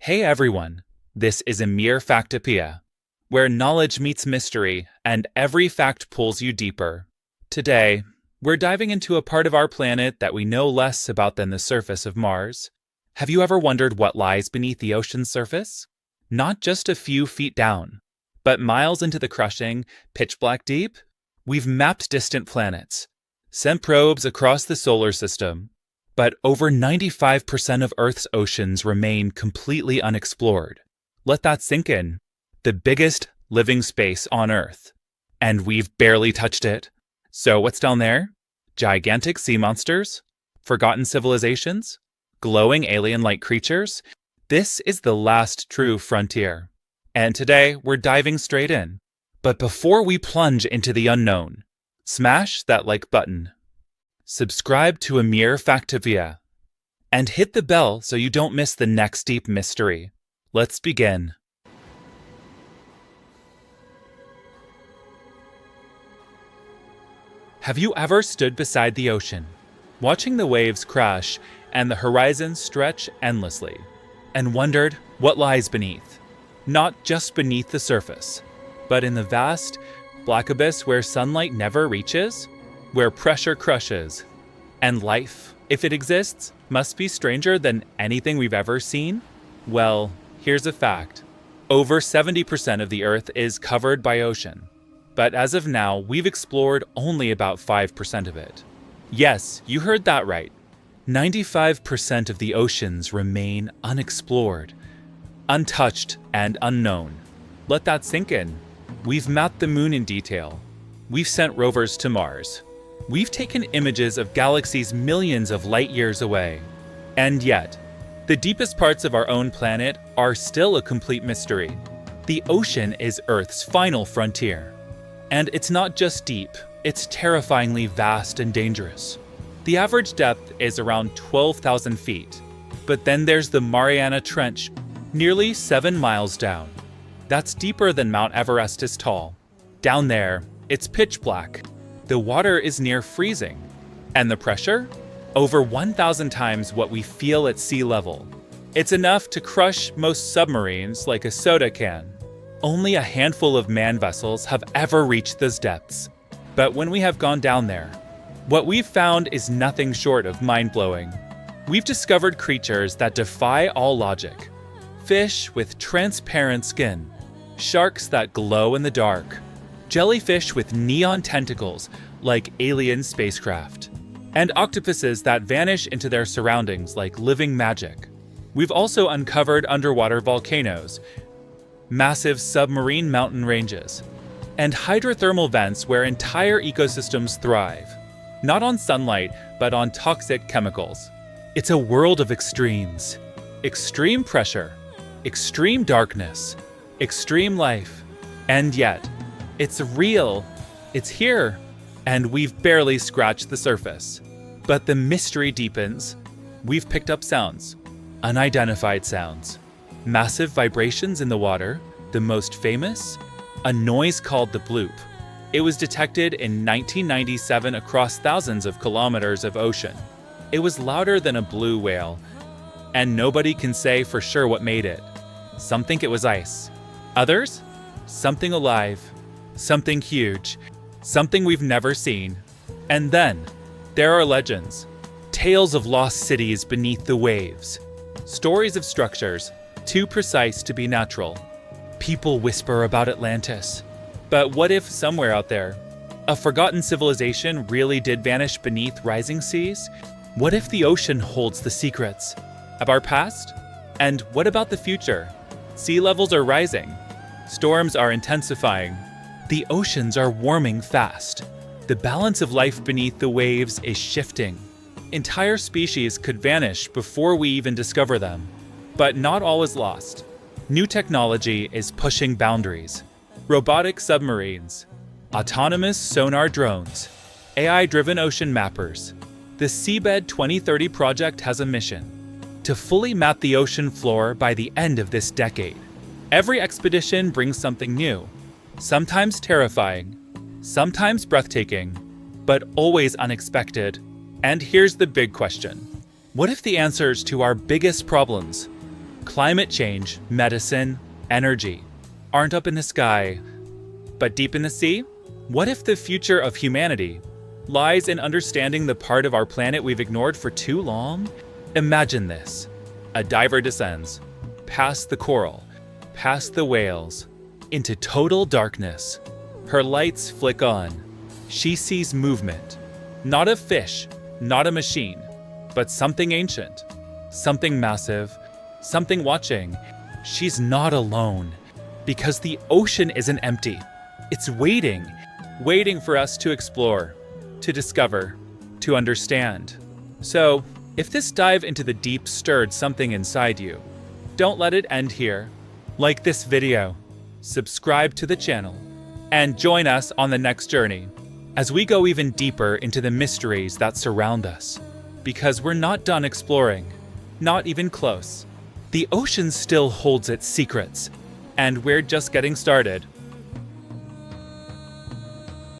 Hey everyone, this is Amir Factopia, where knowledge meets mystery and every fact pulls you deeper. Today, we're diving into a part of our planet that we know less about than the surface of Mars. Have you ever wondered what lies beneath the ocean's surface? Not just a few feet down, but miles into the crushing, pitch-black deep? We've mapped distant planets, sent probes across the solar system, but over 95% of Earth's oceans remain completely unexplored. Let that sink in. The biggest living space on Earth. And we've barely touched it. So what's down there? Gigantic sea monsters? Forgotten civilizations? Glowing alien-like creatures? This is the last true frontier. And today, we're diving straight in. But before we plunge into the unknown, smash that like button. Subscribe to Amir Factopia. And hit the bell so you don't miss the next deep mystery. Let's begin. Have you ever stood beside the ocean, watching the waves crash and the horizon stretch endlessly, and wondered what lies beneath? Not just beneath the surface, but in the vast, black abyss where sunlight never reaches, where pressure crushes, and life, if it exists, must be stranger than anything we've ever seen? Well, here's a fact. Over 70% of the Earth is covered by ocean. But as of now, we've explored only about 5% of it. Yes, you heard that right. 95% of the oceans remain unexplored, untouched, and unknown. Let that sink in. We've mapped the moon in detail. We've sent rovers to Mars. We've taken images of galaxies millions of light years away. And yet, the deepest parts of our own planet are still a complete mystery. The ocean is Earth's final frontier. And it's not just deep, it's terrifyingly vast and dangerous. The average depth is around 12,000 feet. But then there's the Mariana Trench, nearly 7 miles down. That's deeper than Mount Everest is tall. Down there, it's pitch black. The water is near freezing. And the pressure? Over 1,000 times what we feel at sea level. It's enough to crush most submarines like a soda can. Only a handful of manned vessels have ever reached those depths. But when we have gone down there, what we've found is nothing short of mind-blowing. We've discovered creatures that defy all logic. Fish with transparent skin, sharks that glow in the dark, jellyfish with neon tentacles like alien spacecraft, and octopuses that vanish into their surroundings like living magic. We've also uncovered underwater volcanoes, massive submarine mountain ranges, and hydrothermal vents where entire ecosystems thrive, not on sunlight, but on toxic chemicals. It's a world of extremes. Extreme pressure, extreme darkness, extreme life, and yet, it's real, it's here, and we've barely scratched the surface. But the mystery deepens. We've picked up sounds, unidentified sounds, massive vibrations in the water, the most famous, a noise called the bloop. It was detected in 1997 across thousands of kilometers of ocean. It was louder than a blue whale, and nobody can say for sure what made it. Some think it was ice. Others? Something alive. Something huge, something we've never seen. And then, there are legends, tales of lost cities beneath the waves, stories of structures too precise to be natural. People whisper about Atlantis. But what if somewhere out there, a forgotten civilization really did vanish beneath rising seas? What if the ocean holds the secrets of our past? And what about the future? Sea levels are rising. Storms are intensifying. The oceans are warming fast. The balance of life beneath the waves is shifting. Entire species could vanish before we even discover them. But not all is lost. New technology is pushing boundaries. Robotic submarines, autonomous sonar drones, AI-driven ocean mappers. The Seabed 2030 project has a mission: to fully map the ocean floor by the end of this decade. Every expedition brings something new. Sometimes terrifying, sometimes breathtaking, but always unexpected. And here's the big question. What if the answers to our biggest problems Climate change, medicine, energy aren't up in the sky, but deep in the sea? What if the future of humanity lies in understanding the part of our planet we've ignored for too long? Imagine this. A diver descends, past the coral, past the whales, into total darkness. Her lights flick on. She sees movement. Not a fish, not a machine, but something ancient, something massive, something watching. She's not alone, because the ocean isn't empty. It's waiting for us to explore, to discover, to understand. So, if this dive into the deep stirred something inside you, don't let it end here. Like this video, subscribe to the channel, and join us on the next journey as we go even deeper into the mysteries that surround us. Because we're not done exploring, not even close. The ocean still holds its secrets, and we're just getting started.